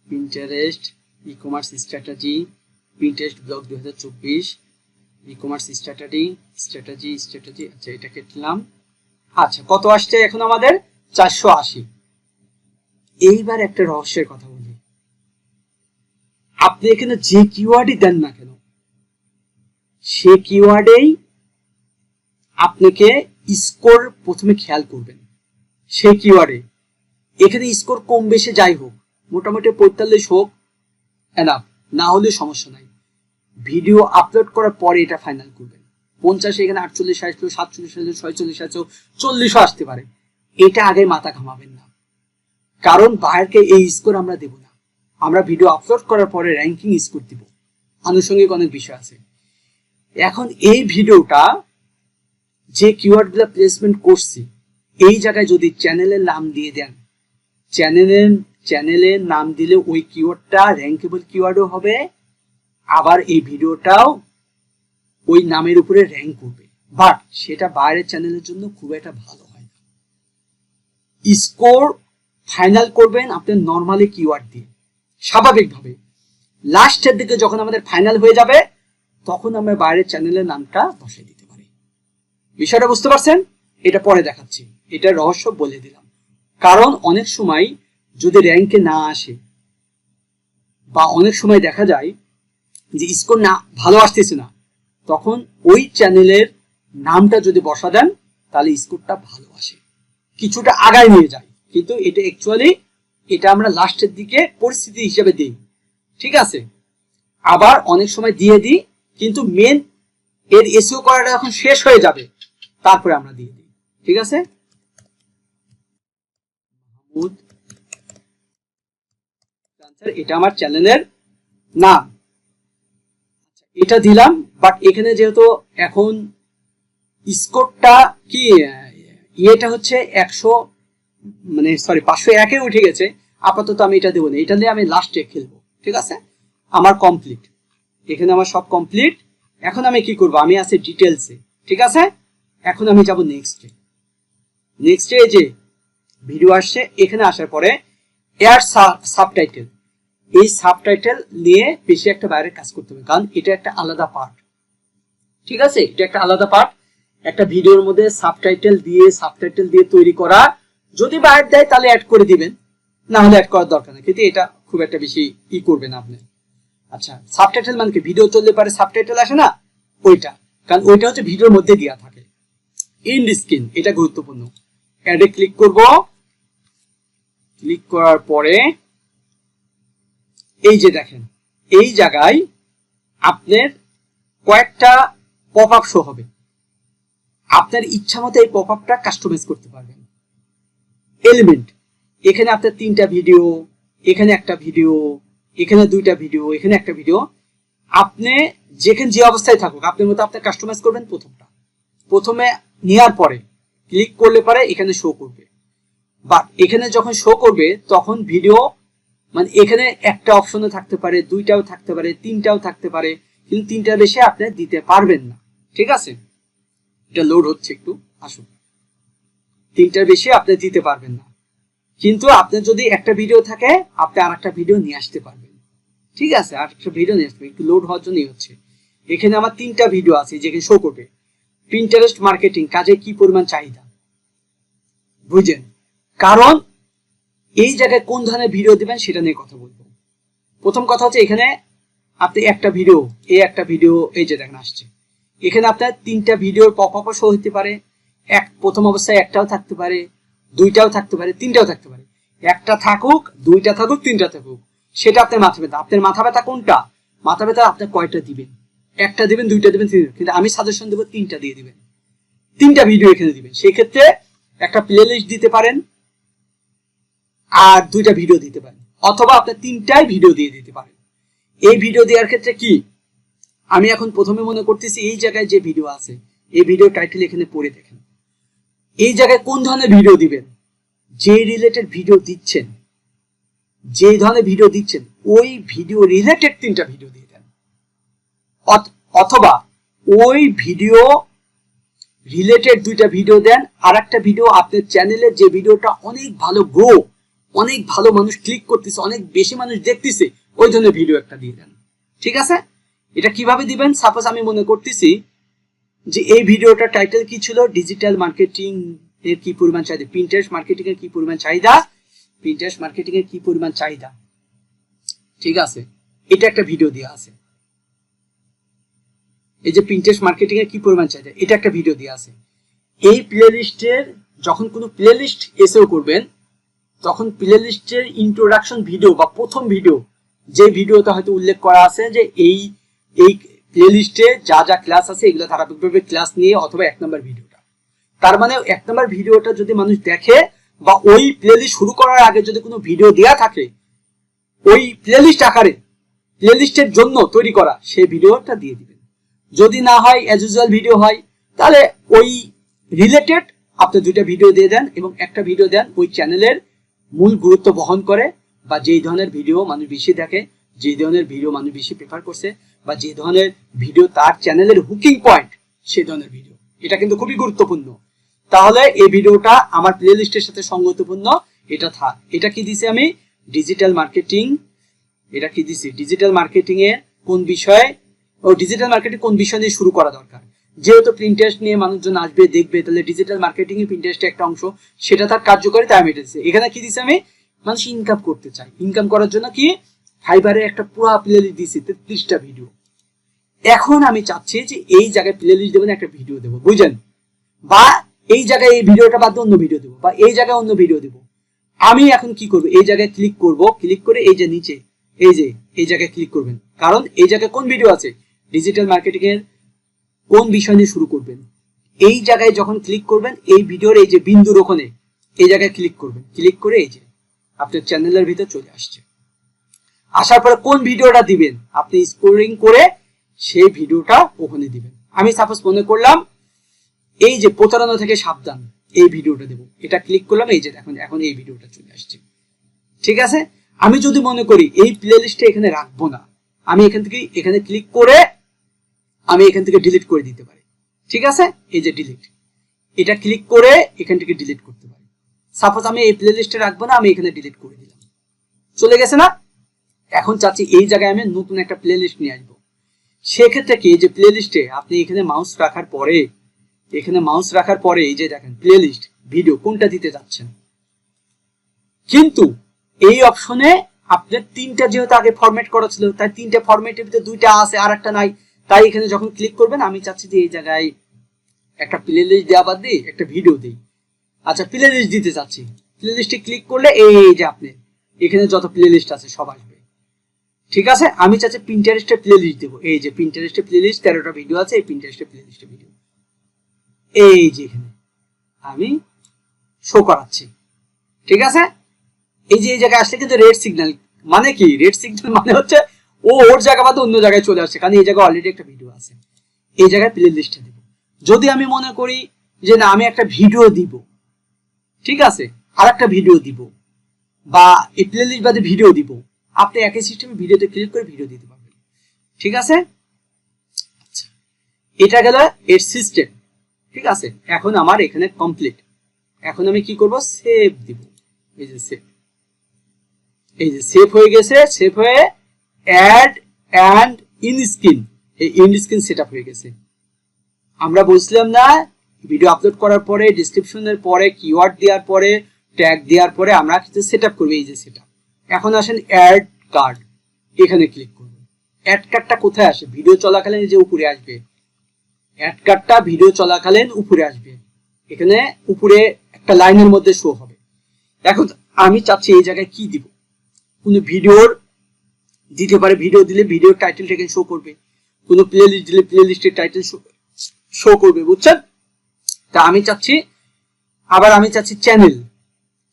Pinterest e commerce strategy, Pinterest blog 2024, e commerce strategy. আচ্ছা, এটা কেটলাম। আচ্ছা, কত আসছে এখন আমাদের? 480। এইবার একটা রহস্যের কথা বলি, আপনি এখানে যে কিওয়ার্ডই দেন না কেন, সে কিওয়ার্ডেই আপনাকে স্কোর প্রথমে খেয়াল করবেন। সেই কিওয়ার্ডে এখানে স্কোর কম বেশি যাই হোক, মোটামুটি 45 হোক, এনাফ, না হলে সমস্যা নাই। ভিডিও আপলোড করার পরে এটা ফাইনাল করবেন। 50 এখানে 48 আসলো, 47 আসলো, 46 আসলো, 40ও আসতে পারে, এটা আগে মাথা ঘামাবেন না, কারণ বায়ারকে এই স্কোর আমরা দেব না। আমরা ভিডিও আপলোড করার পরে র্যাঙ্কিং স্কোর দিব, আনুষঙ্গিক অনেক বিষয় আছে। এখন এই ভিডিওটা যে কিওয়ার্ডগুলো প্লেসমেন্ট করছি, এই জায়গায় যদি চ্যানেলের নাম দিয়ে দেন, চ্যানেলের নাম দিলে ওই কিওয়ার্ডটা র্যাঙ্কেবল কিওয়ার্ডও হবে, আবার এই ভিডিওটাও ওই নামের উপরে র্যাঙ্ক করবে, বাট সেটা বাইরের চ্যানেলের জন্য খুব একটা ভালো হয় না। স্কোর ফাইনাল করবেন আপনি নর্মালি কিওয়ার্ড দিয়ে, স্বাভাবিকভাবে। লাস্টের দিকে যখন আমাদের ফাইনাল হয়ে যাবে, তখন আমরা বাইরের চ্যানেলের নামটা বসিয়ে দিতে পারি। বিষয়টা বুঝতে পারছেন? এটা পরে দেখাচ্ছি, এটা রহস্য বলে দিলাম। কারণ অনেক সময় যদি র্যাঙ্কে না আসে, বা অনেক সময় দেখা যায় যে স্কোর না ভালো আসতেছে না, তখন ওই চ্যানেলের নামটা যদি বসা দেন, তাহলে স্কোরটা ভালো আসে, কিছুটা আগায় নিয়ে যায়। কিন্তু এটা অ্যাকচুয়ালি এটা আমরা লাস্টের দিকে পরিস্থিতি হিসেবে দিই, ঠিক আছে? আবার অনেক সময় দিয়ে দিই, কিন্তু মেন এর এসইও করাটা যখন শেষ হয়ে যাবে, তারপরে আমরা দিয়ে দিই, ঠিক আছে? এটা আমার চ্যানেলের নাম, এটা দিলাম। বাট এখানে যেহেতু এখন স্কোরটা কি ইয়েটা হচ্ছে 100 মানে সরি 501-এ উঠে গেছে, আপাতত আমি এটা দেবো না, এটা দিয়ে আমি লাস্টে খেলবো, ঠিক আছে? আমার কমপ্লিট, এখানে আমার সব কমপ্লিট। এখন আমি কি করব, আমি আছি ডিটেলসে, ঠিক আছে? এখন আমি যাব নেক্সটে যে ভিডিও আসছে, এখানে আসার পরে এয়ার সাবটাইটেল, এই সাবটাইটেল নিয়ে বেশি একটা বাইরে কাজ করতে হবে, কারণ এটা একটা আলাদা পার্ট, ঠিক আছে? এটা একটা আলাদা পার্ট। একটা ভিডিওর মধ্যে সাবটাইটেল দিয়ে তৈরি করা, যদি বাইরে দেয় তাহলে অ্যাড করে দিবেন, না হলে অ্যাড করার দরকার নেই, কিন্তু এটা খুব একটা বেশি করবেন আপনি। আচ্ছা, সাবটাইটেল মানে কি, ভিডিও চললে পারে সাবটাইটেল আসে না, ওইটা, কারণ ওইটা হচ্ছে ভিডিওর মধ্যে দেওয়া থাকে। এন্ড স্ক্রিন, এটা গুরুত্বপূর্ণ। অ্যাডে ক্লিক করব, ক্লিক করার পরে এই যে দেখেন, এই জায়গায় আপনার কয়েকটা পপ আপ শো হবে, আপনার ইচ্ছা মতো এই পপ আপটা কাস্টমাইজ করতে পারবেন। এলিমেন্ট, এখানে আপনার 3টা ভিডিও, এখানে একটা ভিডিও, এখানে 2টা ভিডিও, এখানে একটা ভিডিও, আপনি যেখানে যে অবস্থায় থাকুক আপনার মতো আপনি কাস্টমাইজ করবেন। প্রথমে নেওয়ার পরে ক্লিক করলে পরে এখানে শো করবে, বা এখানে যখন শো করবে তখন ভিডিও মানে এখানে একটা অপশনে থাকতে পারে, 2টাও থাকতে পারে, 3টাও থাকতে পারে, কিন্তু 3টার বেশি আপনি দিতে পারবেন না, ঠিক আছে? এটা লোড হচ্ছে, একটু আসুন। 3টার বেশি আপনি দিতে পারবেন না, কিন্তু আপনার যদি একটা ভিডিও থাকে আপনি আরেকটা ভিডিও নিয়ে আসতে পারবেন, ঠিক আছে? আরেকটা ভিডিও নিয়ে আসতে, একটু লোড হওয়ার জন্যই হচ্ছে। এখানে আমার 3টা ভিডিও আছে যেখানে শো করবে। পিন্টারেস্ট মার্কেটিং কাজে কি পরিমাণ চাহিদা, বুঝেন? কারণ এই জায়গায় কোন ধরনের ভিডিও দিবেন সেটা নিয়ে কথা বলবো। প্রথম কথা হচ্ছে, এখানে আপনি একটা ভিডিও, এই যে দেখেন আসছে, এখানে আপনার 3টা ভিডিওর পপ আপ শো হতে পারে। প্রথম অবস্থায় একটাও থাকতে পারে, 2টাও থাকতে পারে, 3টাও থাকতে পারে। একটা থাকুক, 2টা থাকুক, 3টা থাকুক, সেটা আপনার মাথা ব্যথা। আপনার মাথা ব্যথা কোনটা? মাথা ব্যথা আপনি কয়টা দিবেন, একটা দিবেন, 2টা দিবেন, 3টা, কিন্তু আমি সাজেশন দেবো 3টা দিয়ে দিবেন, 3টা ভিডিও এখানে দিবেন। সেই ক্ষেত্রে একটা প্লে লিস্ট দিতে পারেন, আর 2টা ভিডিও দিতে পারেন, অথবা আপনি 3টাই ভিডিও দিয়ে দিতে পারেন। এই ভিডিও দেওয়ার ক্ষেত্রে কি, আমি এখন প্রথমে মনে করতেছি এই জায়গায় যে ভিডিও আছে, এই ভিডিও টাইটেল এখানে পড়ে দেখেন, এই জায়গায় কোন ধরনের ভিডিও দিবেন, যে রিলেটেড ভিডিও দিচ্ছেন, যে ধরনের ভিডিও দিচ্ছেন ওই ভিডিও রিলেটেড 3টা ভিডিও দিয়ে দেন, অথবা ওই ভিডিও রিলেটেড 2টা ভিডিও দেন, আর একটা ভিডিও আপনার চ্যানেলের যে ভিডিওটা অনেক ভালো গ্রো, অনেক ভালো মানুষ ক্লিক করতেছে, অনেক বেশি মানুষ দেখতেছে, ওই ধরনের ভিডিও একটা দিয়ে দেন, ঠিক আছে? এটা কিভাবে দিবেন? সাপোজ আমি মনে করতেছি যে এই ভিডিওটা টাইটেল কি ছিল, ডিজিটাল মার্কেটিং এর কি পরিমাণ চাহিদা, পিন্টারেস্ট মার্কেটিং এর কি পরিমাণ চাহিদা, পিন্টারেস্ট মার্কেটিং এর কি পরিমাণ চাহিদা, ঠিক আছে? এটা একটা ভিডিও দেওয়া আছে। এই যে পিন্টারেস্ট মার্কেটিং এর কি পরিমাণ চাহিদা, এটা একটা ভিডিও দেওয়া আছে। এই প্লে লিস্টের যখন কোনো প্লে লিস্ট এসেও করবেন, তখন প্লে লিস্টের ইন্ট্রোডাকশন ভিডিও বা প্রথম ভিডিও যে ভিডিওতে হয়তো উল্লেখ করা আছে যে এই এই প্লে লিস্টে যা যা ক্লাস আছে এগুলো ধারাবাহিকভাবে ক্লাস নিয়ে, অথবা 1 নম্বর ভিডিওটা। তার মানে 1 নম্বর ভিডিওটা যদি মানুষ দেখে, বা ওই প্লে লিস্ট শুরু করার আগে যদি কোনো ভিডিও দেওয়া থাকে ওই প্লে লিস্ট আকারে, প্লে লিস্টের জন্য তৈরি করা, সেই ভিডিওটা দিয়ে দিবেন। যদি না হয় অ্যাজ ইউজুয়াল ভিডিও হয়, তাহলে ওই রিলেটেড আপনি 2টা ভিডিও দিয়ে দেন, এবং একটা ভিডিও দেন ওই চ্যানেলের মূল গুরুত্ব বহন করে, বা যেই ধরনের ভিডিও মানুষ বেশি দেখে, যে ধরনের ভিডিও মানুষ বেশি প্রেফার করছে, বা যে ধরনের ভিডিও তার চ্যানেলের হুকিং পয়েন্ট, সেই ধরনের ভিডিও। এটা কিন্তু খুবই গুরুত্বপূর্ণ। তাহলে এই ভিডিওটা আমার প্লে লিস্টের সাথে সঙ্গতিপূর্ণ, এটা থাক। এটা কি দিছি আমি? Digital marketing. এটা কি দিছি? ডিজিটাল মার্কেটিং এ কোন বিষয়ে, ডিজিটাল মার্কেটিং কোন বিষয় নিয়ে শুরু করা দরকার। যেহেতু প্রিন্টারেস্ট নিয়ে মানুষজন আসবে দেখবে, তাহলে ডিজিটাল মার্কেটিং এ প্রিন্টারেস্টের একটা অংশ, সেটা তার কার্যকারিতা আমি এটা দিচ্ছি। এখানে কি দিছি আমি? মানুষ ইনকাম করতে চায়, ইনকাম করার জন্য কি ফাইবারে একটা পুরো প্লে লিস্ট দিছি 33টা ভিডিও। এখন আমি চাচ্ছি যে এই জায়গায় প্লে লিস্ট দেবেন, একটা ভিডিও দেবো, বুঝলেন? বা এই জায়গায় এই ভিডিওটা বাদ দিয়ে অন্য ভিডিও দেবো, বা এই জায়গায় অন্য ভিডিও দেবো। আমি এখন কি করবো? এই জায়গায় ক্লিক করব, ক্লিক করে এই যে নিচে এই জায়গায় ক্লিক করবেন, কারণ এই জায়গায় কোন ভিডিও আছে, ডিজিটাল মার্কেটিং এর কোন বিষয় নিয়ে শুরু করবেন। এই জায়গায় যখন ক্লিক করবেন, এই ভিডিওর এই যে বিন্দুর ওখানে এই জায়গায় ক্লিক করবেন, ক্লিক করে এই যে আপনার চ্যানেলের ভিতর চলে আসছে। আসার পরে কোন ভিডিওটা দিবেন, আপনি স্ক্রলিং করে সেই ভিডিওটা ওখানে দিবেন। আমি সাপোজ মনে করলাম এই যে প্রতারণা থেকে সাবধান, এই ভিডিওটা দেবো, এটা ক্লিক করলাম, এই যে দেখুন এখন এই ভিডিওটা চলে আসছে। ঠিক আছে? আমি যদি মনে করি এই প্লে লিস্টে এখানে রাখবো না, আমি এখান থেকে এখানে ক্লিক করে আমি এখান থেকে ডিলিট করে দিতে পারি। ঠিক আছে? এই যে ডিলিট, এটা ক্লিক করে এখান থেকে ডিলিট করতে পারি। সাপোজ আমি এই প্লে লিস্টে রাখবো না, আমি এখানে ডিলিট করে দিলাম, চলে গেছে না? এখন চাচ্ছি এই জায়গায় আমি নতুন একটা প্লে লিস্ট নিয়ে আসবো। সেক্ষেত্রে কি, যে প্লে লিস্টে আপনি এখানে মাউস রাখার পরে, এই যে দেখেন প্লে লিস্ট ভিডিও কোনটা দিতে যাচ্ছেন, কিন্তু এই অপশনে আপনার 3টা যেহেতু আগে ফরম্যাট করা ছিল, তাই 3টা ফরম্যাটের ভিতরে 2টা আছে আর একটা নাই। তাই এখানে যখন ক্লিক করবেন, আমি চাচ্ছি যে এই জায়গায় একটা প্লে লিস্ট দেওয়া বাদ দিয়ে একটা ভিডিও দিই। আচ্ছা, প্লে লিস্ট দিতে চাচ্ছি, প্লে লিস্টে ক্লিক করলে এই যে আপনি এখানে যত প্লে লিস্ট আছে সব আসবে। ঠিক আছে? আমি চাচ্ছি পিন্টারেস্টের প্লে লিস্ট দেবো। এই যে পিন্টারেস্টের প্লে লিস্ট 13টা ভিডিও আছে, এই পিন্টারেস্টের প্লে লিস্টের ভিডিও এই যে এখানে আমি শো করাচ্ছি। ঠিক আছে? এই যে এই জায়গায় আসলে কিন্তু রেড সিগন্যাল, মানে কি রেড সিগন্যাল মানে হচ্ছে ও ওর জায়গা বাদে অন্য জায়গায় চলে আসছে, কারণ এই জায়গায় অলরেডি একটা ভিডিও আছে। এই জায়গায় প্লে লিস্টে দেব। যদি আমি মনে করি যে না আমি একটা ভিডিও দিব, ঠিক আছে, আর একটা ভিডিও দিব, বা এই প্লে লিস্ট বাদে ভিডিও দিব, আপনি একই সিস্টেমে ভিডিওতে ক্লিক করে ভিডিও দিতে পারবেন। ঠিক আছে? আচ্ছা, এটা গেল এর সিস্টেম। ঠিক আছে? এখন আমার এখানে কমপ্লিট। এখন আমি কি করব? সেভ দিব। এই যে সেভ, এই যে সেভ হয়ে গেছে। সেভ হয়ে অ্যাড অ্যান্ড ইন স্ক্রিন, এই ইন স্ক্রিন সেটআপ হয়ে গেছে। আমরা বলছিলাম না ভিডিও আপলোড করার পরে ডেসক্রিপশনের পরে কিওয়ার্ড দেওয়ার পরে ট্যাগ দেওয়ার পরে আমরা কিছু সেটআপ করব। এই যে সেটআপ। এখন আসেন অ্যাড কার্ড, এখানে ক্লিক করব। অ্যাড কার্ডটা কোথায় আসে? ভিডিও চলাকালীন যে উপরে আসবে, অ্যাড কার্ডটা ভিডিও চলাকালীন উপরে আসবে, এখানে উপরে একটা লাইনের মধ্যে শো হবে। এখন আমি চাচ্ছি এই জায়গায় কি দিব, কোন ভিডিওর দিতে পারে, ভিডিও দিলে ভিডিওর টাইটেলটা এখানে শো করবে, কোন প্লে লিস্ট দিলে প্লে লিস্টের টাইটেল শো করবে, বুঝছেন? তা আমি চাচ্ছি, আবার আমি চাচ্ছি চ্যানেল,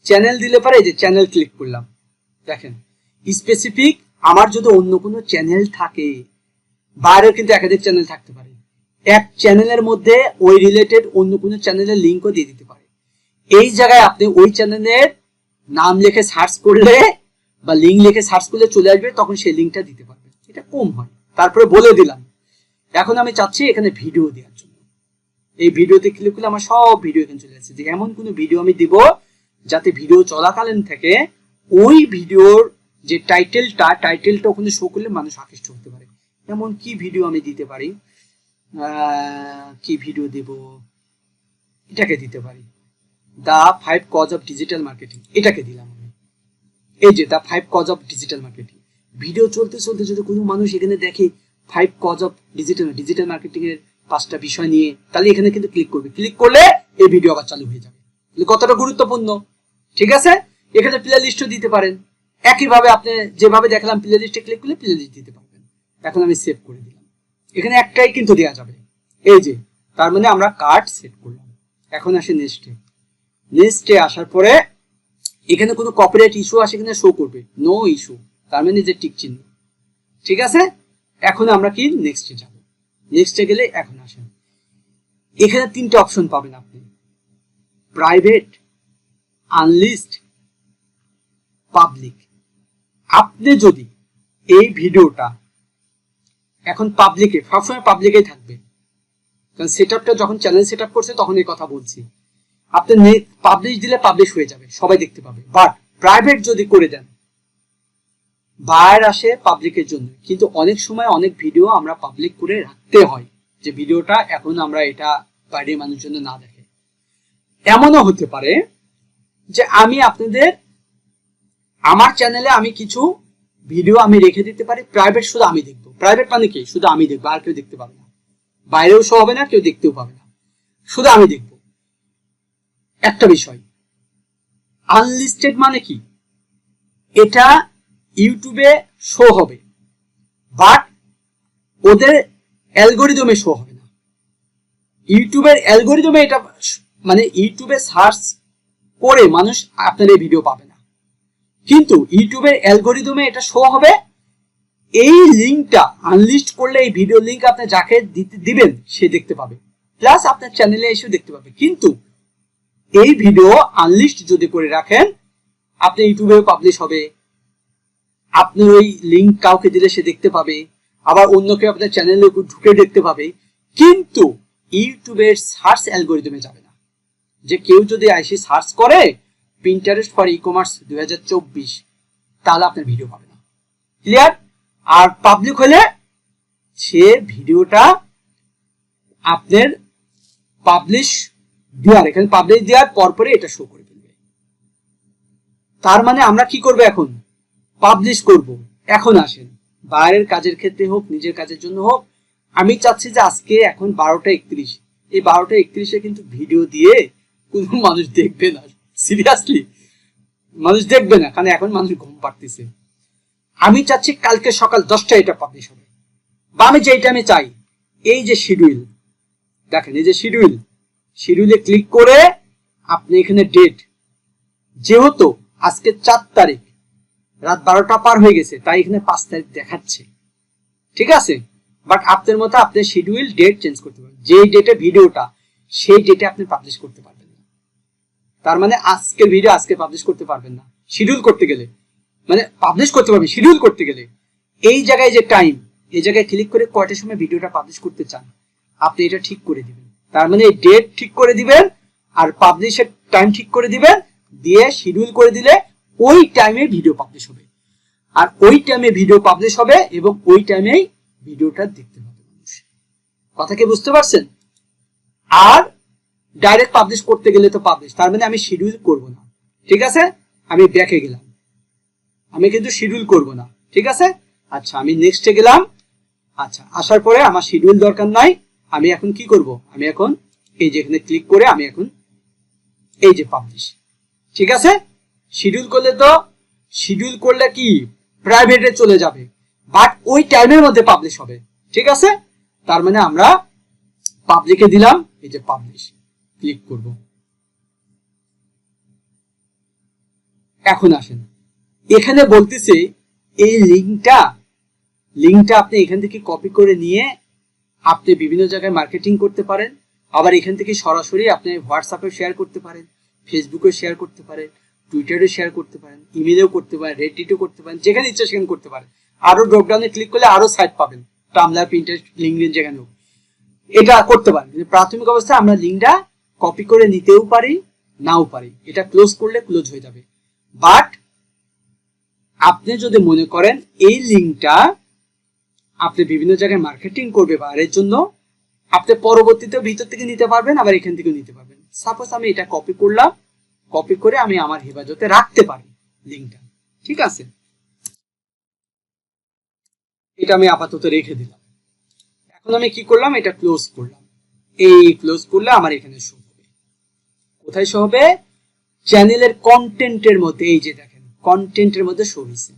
চ্যানেল দিলে পারে। এই যে চ্যানেল ক্লিক করলাম, দেখেন স্পেসিফিক আমার যদি অন্য কোনো চ্যানেল থাকে, বাইরেও কিন্তু একাধিক চ্যানেল থাকতে পারে, এক চ্যানেলের মধ্যে ওই রিলেটেড অন্য কোনো চ্যানেলের লিঙ্কও দিয়ে দিতে পারে। এই জায়গায় আপনি ওই চ্যানেলের নাম লিখে সার্চ করলে বা লিঙ্ক লিখে সার্চ করলে চলে আসবে, তখন সেই লিঙ্কটা দিতে পারবেন। এটা কম হয়। তারপরে বলে দিলাম। এখন আমি চাচ্ছি এখানে ভিডিও দেওয়ার জন্য, এই ভিডিওতে ক্লিক করলে আমার সব ভিডিও এখানে চলে আসছে। যে এমন কোনো ভিডিও আমি দিব যাতে ভিডিও চলাকালীন থেকে ওই ভিডিওর যে টাইটেলটা ওখানে শো করলে মানুষ আকৃষ্ট হতে পারে। এমন কি ভিডিও আমি দিতে পারি, কি ভিডিও দেব, এটাকে দিতে পারি, the 5 cause of digital marketing, এটাকে দিলাম আমি। এই যে the 5 cause of digital marketing, video চলতে চলতে যদি কোনো মানুষ এখানে দেখে 5 কজ অফ ডিজিটাল মার্কেটিং এর 5টা বিষয় নিয়ে, তাহলে এখানে কিন্তু ক্লিক করবে। ক্লিক করলে এই ভিডিও আবার চালু হয়ে যাবে। কতটা গুরুত্বপূর্ণ। ঠিক আছে? এখানে প্লে লিস্টও দিতে পারেন। একইভাবে আপনি যেভাবে দেখলাম প্লে লিস্টে ক্লিক করলে প্লে লিস্ট দিতে পারবেন। এখন আমি সেভ করে দিলাম। এখানে একটাই কিন্তু দেওয়া যাবে, এই যে, তার মানে আমরা কার্ড সেট করলাম। এখন আসে নেক্সটে। নেক্সটে আসার পরে এখানে কোনো কপিরাইট ইস্যু আসে কিনা শো করবে, নো ইস্যু, তার মানে যে টিক চিহ্ন। ঠিক আছে, এখন আমরা কি নেক্সটে যাব। নেক্সটে গেলে এখন আসেন, এখানে তিনটে অপশন পাবেন আপনি, প্রাইভেট, আনলিস্ট, পাবলিক। আপনি যদি এই ভিডিওটা এখন পাবলিকে, সবসময় পাবলিকেই থাকবে, কারণ সেটআপটা যখন চ্যানেল সেটআপ করছে তখন এই কথা বলছি। আপনি পাবলিশ দিলে পাবলিশ হয়ে যাবে, সবাই দেখতে পাবে। বাট প্রাইভেট যদি করে দেন, বায়ার আসে পাবলিকের জন্য, কিন্তু অনেক সময় অনেক ভিডিও আমরা পাবলিক করে রাখতে হয়, যে ভিডিওটা এখন আমরা এটা বাইরের মানুষের জন্য না দেখে। এমনও হতে পারে যে আমি আপনাদের আমার চ্যানেলে আমি কিছু ভিডিও আমি রেখে দিতে পারি প্রাইভেট, শুধু আমি দেখবো। প্রাইভেট মানে কি, শুধু আমি দেখবো, আর কেউ দেখতে পাবে না, বাইরেও শো হবে না, কেউ দেখতেও পাবে না, শুধু আমি দেখবো। একটা বিষয়, আনলিস্টেড মানে কি, এটা ইউটিউবে শো হবে বাট ওদের অ্যালগোরিদমে শো হবে না। ইউটিউবের অ্যালগোরিদমে এটা মানে ইউটিউবে সার্চ করে মানুষ আপনার এই ভিডিও পাবে না, কিন্তু ইউটিউবের অ্যালগোরিদমে এটা শো হবে। এই লিঙ্কটা আনলিস্ট করলে এই ভিডিও লিঙ্ক আপনি যাকে দিবেন সে দেখতে পাবে, প্লাস আপনার চ্যানেলে এসেও দেখতে পাবে। কিন্তু এই ভিডিও আনলিস্ট যদি করে রাখেন, আপনি ইউটিউবেও পাবলিশ হবে, আপনার ওই লিঙ্ক কাউকে দিলে সে দেখতে পাবে, আবার অন্য কেউ আপনার চ্যানেলে ঢুকে দেখতে পাবে, কিন্তু ইউটিউবের সার্চ অ্যালগোরিদমে যাবে না। যে কেউ যদি আইসি সার্চ করে পিন্টারেস্ট ফর ই কমার্স 2024, তাহলে আপনার ভিডিও পাবে না। ক্লিয়ার? আর পাবলিক হলে সে ভিডিওটা আপনার পাবলিশ দেওয়ার, এখানে পাবলিশ দেওয়ার পরপরে এটা শো করে ফেলবে। তার মানে আমরা কি করব, এখন পাবলিশ করব। এখন আসেন, বাইরের কাজের ক্ষেত্রে হোক, নিজের কাজের জন্য হোক, আমি চাচ্ছি যে আজকে এখন 12:31, এই 12:31-এ কিন্তু ভিডিও দিয়ে কোনো মানুষ দেখবে না, সিরিয়াসলি মানুষ দেখবে না, কারণ এখন মানুষ ঘুম পাড়তেছে। আমি চাচ্ছি কালকে সকাল 10টায় এটা পাবলিশ হবে, বা আমি যেটা আমি চাই, এই যে শিডিউল দেখেন, এই যে শিডিউলে ক্লিক করে আপনি এখানে ডেট, যেহেতু আজকে 4 তারিখ, রাত 12টা পার হয়ে গেছে, তাই এখানে 5 তারিখ দেখাচ্ছে। ঠিক আছে, বাট আপনার মতো আপনি শিডিউল ডেট চেঞ্জ করতে পারেন, যেই ডেটে ভিডিওটা সেই ডেটে আপনি পাবলিশ করতে পারবেন না। তার মানে আজকের ভিডিও আজকে পাবলিশ করতে পারবেন না, শিডিউল করতে গেলে, মানে পাবলিশ করতে পারবেন শিডিউল করতে গেলে। এই জায়গায় যে টাইম, এই জায়গায় ক্লিক করে কয়টার সময় ভিডিওটা পাবলিশ করতে চান আপনি এটা ঠিক করে দিবেন। তার মানে ডেট ঠিক করে দিবেন আর পাবলিশের টাইম ঠিক করে দিবেন, দিয়ে শিডিউল করে দিলে ওই টাইমে ভিডিও পাবলিশ হবে। আর ওই টাইমে ভিডিও পাবলিশ হবে এবং ওই টাইমেই ভিডিওটা দেখতে পাবে মানুষ। কথা কি বুঝতে পারছেন? আর ডাইরেক্ট পাবলিশ করতে গেলে তো পাবলিশ, তার মানে আমি শিডিউল করব না। ঠিক আছে, আমি ব্যাকে গেলাম, আমি কিন্তু শিডিউল করব না। ঠিক আছে, আচ্ছা আমি নেক্সটে গেলাম। আচ্ছা, আসার পরে আমার শিডিউল দরকার নাই, আমি এখন কি করব, আমি এখন এই যে এখানে ক্লিক করে আমি এখন এই যে পাবলিশ। ঠিক আছে, শিডিউল করলে কি প্রাইভেটে চলে যাবে, বাট ওই টাইমের মধ্যে পাবলিশ হবে। ঠিক আছে, তার মানে আমরা পাবলিকে দিলাম, এই যে পাবলিশ ক্লিক করব। এখন আসেন, এখানে বলতেছে এই লিঙ্কটা আপনি এখান থেকে কপি করে নিয়ে আপনি বিভিন্ন জায়গায় মার্কেটিং করতে পারেন, আবার এখান থেকে সরাসরি আপনি হোয়াটসঅ্যাপে শেয়ার করতে পারেন, ফেসবুকে শেয়ার করতে পারেন, টুইটারে শেয়ার করতে পারেন, ইমেলেও করতে পারেন, রেডিটেও করতে পারেন, যেখানে ইচ্ছা সেখানে করতে পারেন। আরো ড্রপডাউনে ক্লিক করলে আরো সাইট পাবেন, টামলার, পিন্টারেস্ট, লিঙ্কডইন, যেখানে হোক এটা করতে পারেন। কিন্তু প্রাথমিক অবস্থায় আমরা লিঙ্কটা কপি করে নিতেও পারি, নাও পারি, এটা ক্লোজ করলে ক্লোজ হয়ে যাবে। বাট আপনি যদি মনে করেন এই লিঙ্কটা আপনি বিভিন্ন জায়গায় মার্কেটিং করবে বা এর জন্য, আপনি পরবর্তীতে ভিতর থেকে নিতে পারবেন, আবার এখান থেকে নিতে পারবেন। সাপোজ আমি এটা কপি করলাম, কপি করে আমি আমার হেফাজতে রাখতে পারি লিঙ্কটা। ঠিক আছে, এটা আমি আপাতত রেখে দিলাম। এখন আমি কি করলাম, এটা ক্লোজ করলাম। এই ক্লোজ করলে আমার এখানে শো হবে, কোথায় শো হবে, চ্যানেলের কন্টেন্টের মধ্যে। এই যে দেখেন কন্টেন্টের মধ্যে শো হয়েছে।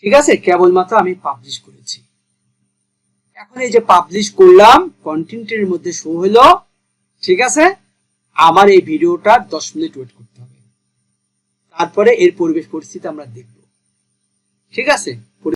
ঠিক আছে, কেবলমাত্র আমি পাবলিশ করেছি। এখন এই যে পাবলিশ করলাম, কন্টেন্টের মধ্যে শো হলো। ঠিক আছে, আমার এই ভিডিওটা 10 মিনিট ওয়েট করতে হবে, তারপরে এর পরিবেশ পরিস্থিতি আমরা দেখব। ঠিক আছে।